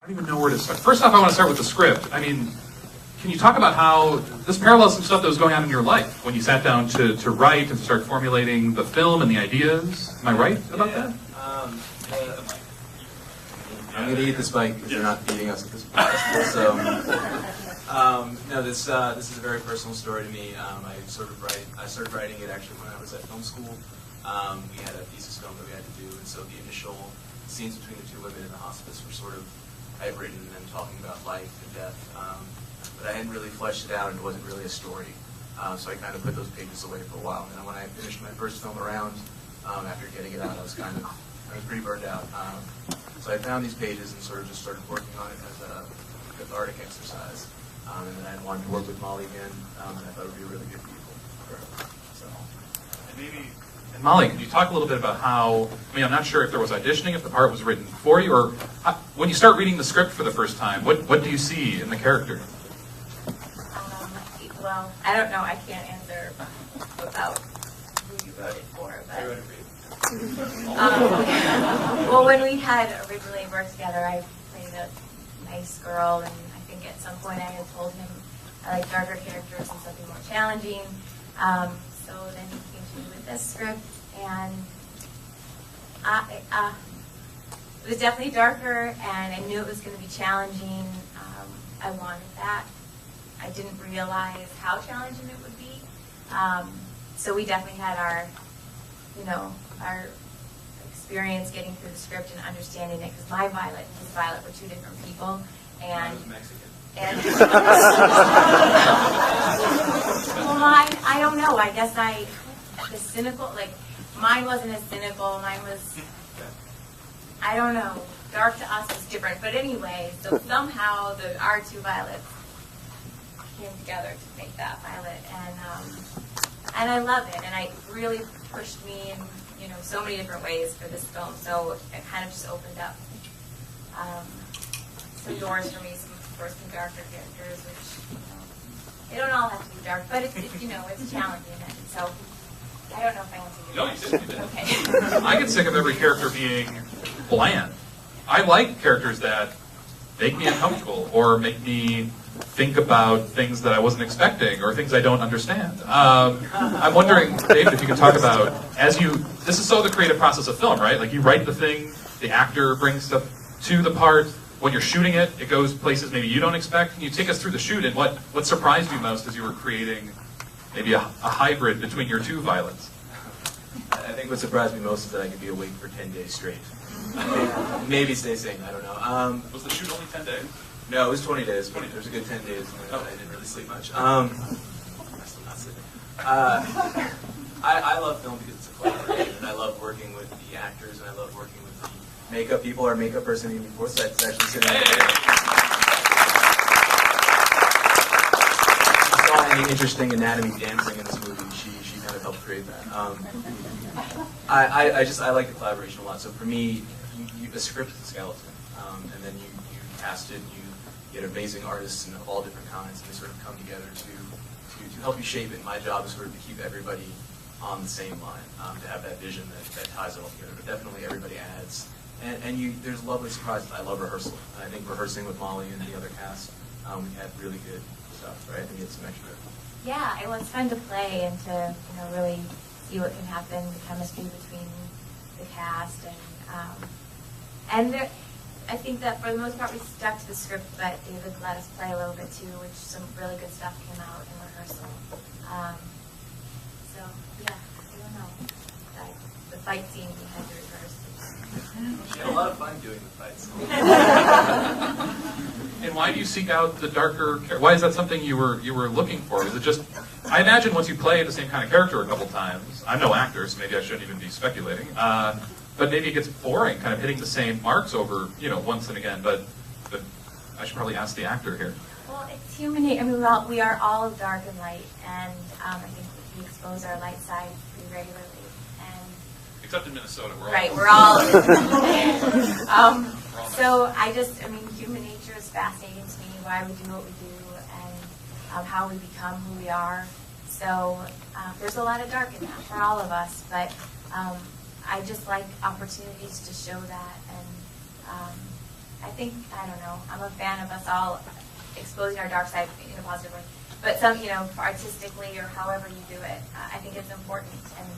I don't even know where to start. First off, I want to start with the script. I mean, can you talk about how this parallels some stuff that was going on in your life when you sat down to write and start formulating the film and the ideas? Am I right about that? I'm going to eat this mic because you're not feeding us at this point. So, no, this is a very personal story to me. I started writing it actually when I was at film school. We had a thesis film that we had to do, and so the initial scenes between the two women in the hospice were sort of typewritten and then talking about life and death. But I hadn't really fleshed it out, and it wasn't really a story. So I kind of put those pages away for a while. And then when I finished my first film around, after getting it out, I was pretty burned out. So I found these pages and sort of just started working on it as a cathartic exercise. And then I wanted to work with Molly again, and I thought it would be a really good vehicle for her. So. And Molly, could you talk a little bit about how, I mean, I'm not sure if there was auditioning, if the part was written for you, or when you start reading the script for the first time, what do you see in the character? Well, I don't know. I can't answer about who you wrote it for, but well, when we had originally worked together, I played a nice girl, and I think at some point I had told him I like darker characters and something more challenging. So then he came to me with this script, and it was definitely darker, and I knew it was going to be challenging. I wanted that. I didn't realize how challenging it would be. So we definitely had our experience getting through the script and understanding it, because my Violet and his Violet were two different people. And I was Mexican. And well, I don't know. I guess the cynical, like, mine wasn't as cynical. Mine was, I don't know. Dark to us was different. But anyway, so somehow our two Violets came together to make that Violet, and I love it, and it really pushed me in so many different ways for this film. So it kind of just opened up some doors for me, for some darker characters, which they don't all have to be dark, but it's challenging, and so I don't know if I answered your question. No, you did. Okay. I get sick of every character being bland. I like characters that make me uncomfortable or make me think about things that I wasn't expecting or things I don't understand. I'm wondering, David, if you could talk about, this is so the creative process of film, right? Like, you write the thing, the actor brings stuff to the part. When you're shooting it, it goes places maybe you don't expect. Can you take us through the shoot, and what surprised you most as you were creating maybe a hybrid between your two Violets? I think what surprised me most is that I could be awake for 10 days straight. Maybe stay sane, I don't know. Was the shoot only 10 days? No, it was 20 days. There was a good 10 days, and I didn't really sleep much. I'm still not sleeping. I love film because it's a collaboration, and I love working with the actors, and I love working with the makeup people. Our makeup person, Amy Forsyth, is actually sitting right there. If you saw any interesting anatomy dancing in this movie, she kind of helped create that. I like the collaboration a lot. So for me, a script is a skeleton, and then you cast it, you get amazing artists of all different kinds, and they sort of come together to help you shape it. My job is sort of to keep everybody on the same line, to have that vision that ties it all together. But definitely everybody adds. And there's lovely surprises. I love rehearsal. And I think rehearsing with Molly and the other cast, we had really good stuff, right? And we had some extra. Yeah, it was fun to play and to really see what can happen, the chemistry between the cast, and I think that for the most part we stuck to the script, but David let us play a little bit too, which some really good stuff came out in rehearsal. So yeah, I don't know. The fight scene we had to rehearse. She had a lot of fun doing the fights. And why do you seek out the darker character? Why is that something you were looking for? Is it just, I imagine once you play the same kind of character a couple times, I'm no actor, so maybe I shouldn't even be speculating, but maybe it gets boring, kind of hitting the same marks over, once and again, but I should probably ask the actor here. Well, it's human nature. I mean, we are all dark and light, and I think we expose our light side pretty regularly. Except in Minnesota, we're all. So human nature is fascinating to me. Why we do what we do, and how we become who we are. So there's a lot of dark in that for all of us, but I just like opportunities to show that, and think, I don't know, I'm a fan of us all exposing our dark side in a positive way. But some, artistically or however you do it, I think it's important. And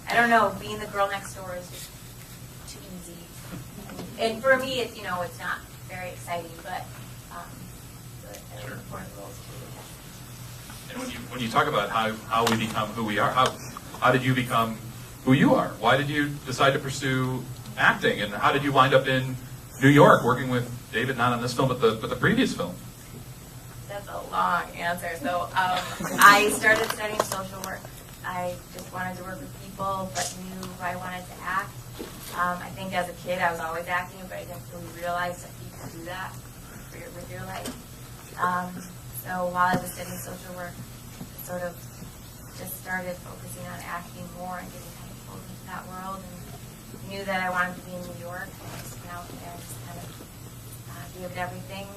I don't know, being the girl next door is just too easy. And for me, it's not very exciting, but Sure. important roles too. And when you talk about how we become who we are, how did you become who you are? Why did you decide to pursue acting, and how did you wind up in New York working with David, not on this film, but the previous film? That's a long answer. So I started studying social work. I just wanted to work with people, but knew I wanted to act. I think as a kid I was always acting, but I didn't really realize that you could do that with your life. So while I was studying social work, I sort of just started focusing on acting more and getting kind of pulled into that world, and knew that I wanted to be in New York. And I just went out there and just kind of gave it everything.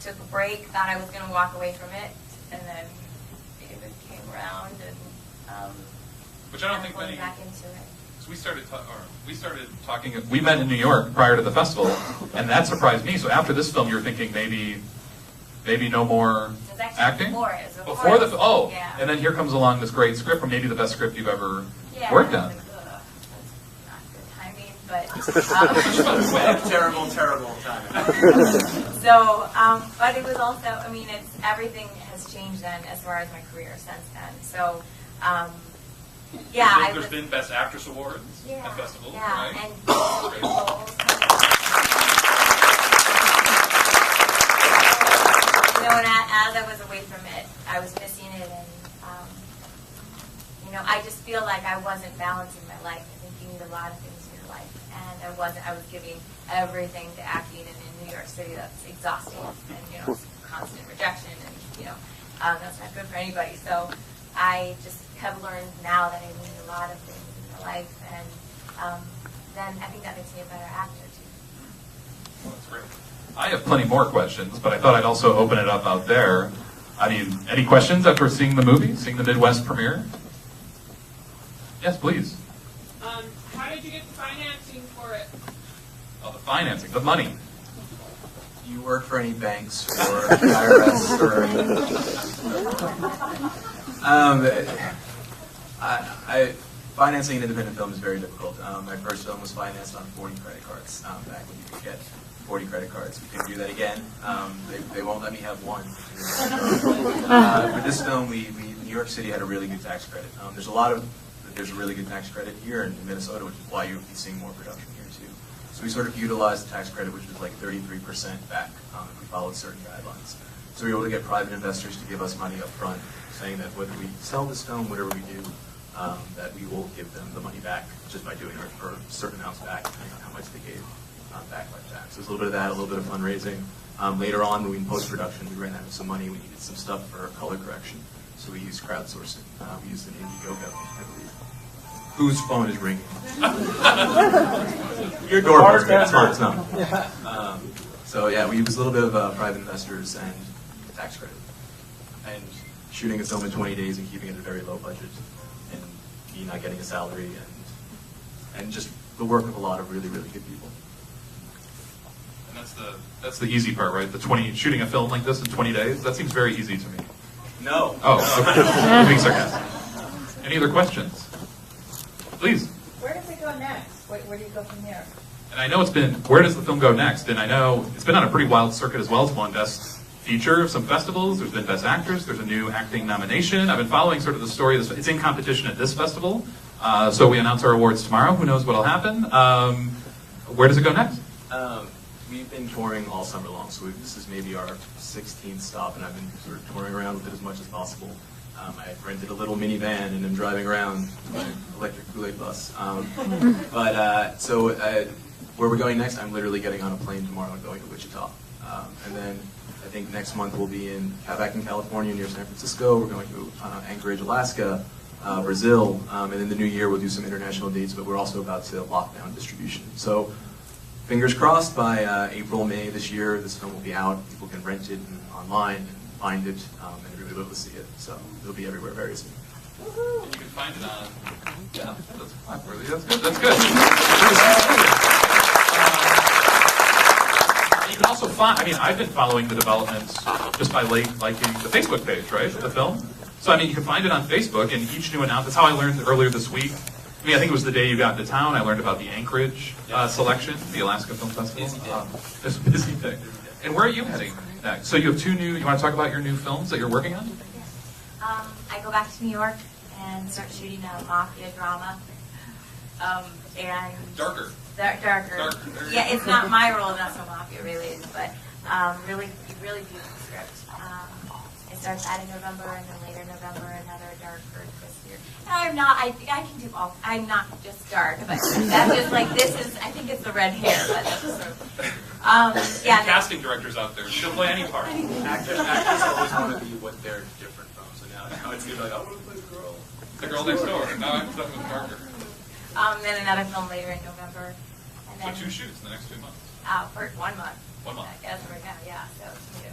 Took a break, thought I was going to walk away from it, and then David came around and Which I don't think pulled many. me back into it. So we started talking. We met in New York prior to the festival, and that surprised me. So after this film, you were thinking maybe no more It was actually acting. Before the Yeah. And then here comes along this great script, or maybe the best script you've ever yeah, worked on. That's not good timing, but Terrible timing. so, but it was also, it's everything has changed then as far as my career since then. So, There's been Best Actress awards at festivals, right? And and as I was away from it, I was missing it, and I just feel like I wasn't balancing my life. I think you need a lot of things in your life, and I wasn't. I was giving everything to acting, and in New York City, that's exhausting, and constant rejection, and that's not good for anybody. So I just have learned now that I need a lot of things in my life, and then I think that makes me a better actor too. Well, that's great. I have plenty more questions, but I thought I'd also open it up out there. Any questions after seeing the movie, seeing the Midwest premiere? Yes, please. How did you get the financing for it? Oh, the financing, the money. Do you work for any banks or IRS or? Financing an independent film is very difficult. My first film was financed on 40 credit cards back when you could get 40 credit cards. We can do that again. They won't let me have one. For this film, New York City had a really good tax credit. There's a really good tax credit here in Minnesota, which is why you'll be seeing more production here too. So we sort of utilized the tax credit, which was like 33% back if we followed certain guidelines. So we were able to get private investors to give us money up front, saying that whether we sell this film, whatever we do, that we will give them the money back just by doing it, or certain amounts back, depending on how much they gave back by tax. So there's a little bit of that, a little bit of fundraising. Later on, when we in post-production, we ran out of some money. We needed some stuff for color correction, so we used crowdsourcing. We used an Indiegogo, I believe. Whose phone is ringing? Your doorbell's ringing. It's fine. It's not. So yeah, we used a little bit of private investors and tax credit, and shooting a film in 20 days and keeping it at a very low budget, and me not getting a salary, and just the work of a lot of really, really good people. And that's the easy part, right? Shooting a film like this in 20 days. That seems very easy to me. No. Oh, okay. I'm being sarcastic. Any other questions? Please. Where does it go next? Where do you go from here? And I know where does the film go next? And I know it's been on a pretty wild circuit as well. It's won Best Feature of some festivals. There's been Best Actress. There's a new acting nomination. I've been following sort of the story. It's in competition at this festival. So we announce our awards tomorrow. Who knows what'll happen? Where does it go next? We've been touring all summer long, so this is maybe our 16th stop, and I've been sort of touring around with it as much as possible. I rented a little minivan and I'm driving around my electric Kool-Aid bus. Where we're going next, I'm literally getting on a plane tomorrow and going to Wichita. And then I think next month we'll be back in California near San Francisco. We're going to Anchorage, Alaska, Brazil, and in the new year we'll do some international dates, but we're also about to lock down distribution. So fingers crossed by April, May this year, this film will be out. People can rent it online and find it, and everybody will be able to see it. So it'll be everywhere very soon. And you can find it on. Yeah, that's good. That's good. also I mean, I've been following the developments just by liking the Facebook page, right, of the film. So I mean, you can find it on Facebook, and each new announcement. That's how I learned earlier this week. I mean, I think it was the day you got into town. I learned about the Anchorage selection, the Alaska Film Festival. It's a busy thing. And where are you heading next? So you have two new. You want to talk about your new films that you're working on? I go back to New York and start shooting a mafia drama. And Darker. Darker. Yeah, it's not my role, not so mafia related, but really beautiful script. It starts out in November, and then later November, another darker twist here. And I can do all. I'm not just dark, but that's just like this is. I think it's the red hair, but that's just sort of. Yeah. Casting directors out there, she'll play any part. Actors always want to be what they're different from. So now it's gonna be like, I want to play the girl. The girl next door. Now I'm stuck with darker. Then another film later in November, and then. So 2 shoots in the next 2 months. For 1 month. 1 month. I guess right now, yeah. So it's new.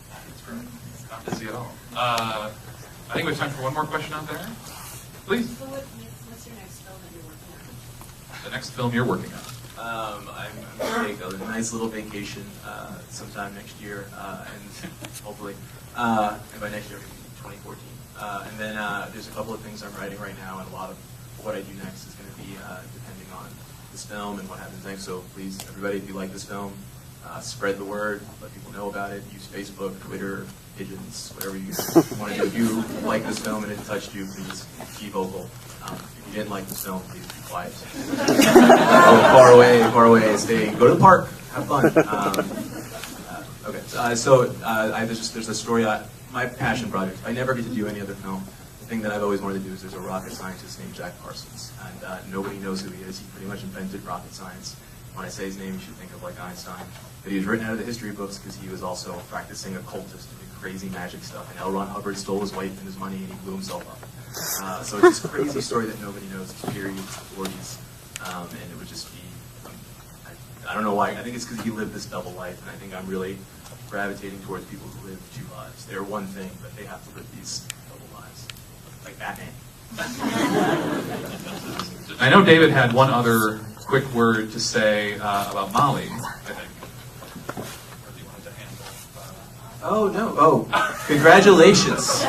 That's great. Not busy at all. I think we have time for one more question out there. Please. So what's your next film that you're working on? The next film you're working on. I'm going to take a nice little vacation sometime next year, and hopefully, and by next year, 2014. And then there's a couple of things I'm writing right now, and a lot of what I do next is going to be depending on this film and what happens next. So please, everybody, if you like this film, spread the word, let people know about it. Use Facebook, Twitter, Pigeons, whatever you want to do. If you like this film and it touched you, please be vocal. If you didn't like this film, please be quiet. Go far away, stay. Go to the park, have fun. Okay, there's a story. My passion project. I never get to do any other film. The thing that I've always wanted to do is there's a rocket scientist named Jack Parsons, and nobody knows who he is. He pretty much invented rocket science. When I say his name, you should think of like Einstein. But he was written out of the history books because he was also practicing occultist, doing crazy magic stuff. And L. Ron Hubbard stole his wife and his money, and he blew himself up. So it's this crazy story that nobody knows. It's period, it's the 40s, and it would just be. I don't know why. I think it's because he lived this double life, and I think I'm really gravitating towards people who live 2 lives. They're one thing, but they have to live these double lives, like Batman. I know David had one other quick word to say about Molly, I think. Or do you want to handle? Oh, no. Oh, congratulations.